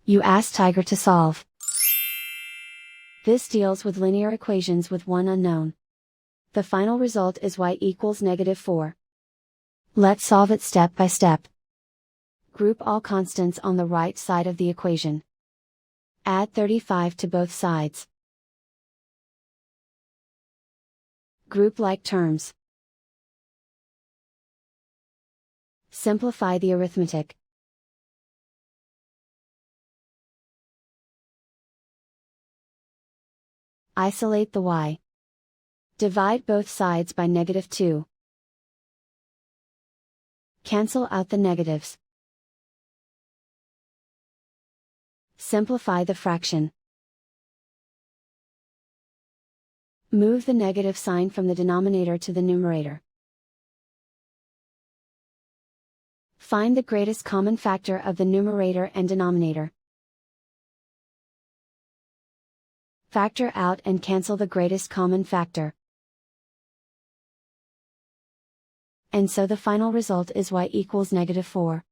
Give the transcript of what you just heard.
You ask Tiger to solve. This deals with linear equations with one unknown. The final result is y equals -4. Let's solve it step by step. Group all constants on the right side of the equation. Add 35 to both sides. Group like terms. Simplify the arithmetic. Isolate the y. Divide both sides by -2. Cancel out the negatives. Simplify the fraction. Move the negative sign from the denominator to the numerator. Find the greatest common factor of the numerator and denominator. Factor out and cancel the greatest common factor. And so the final result is y equals -4.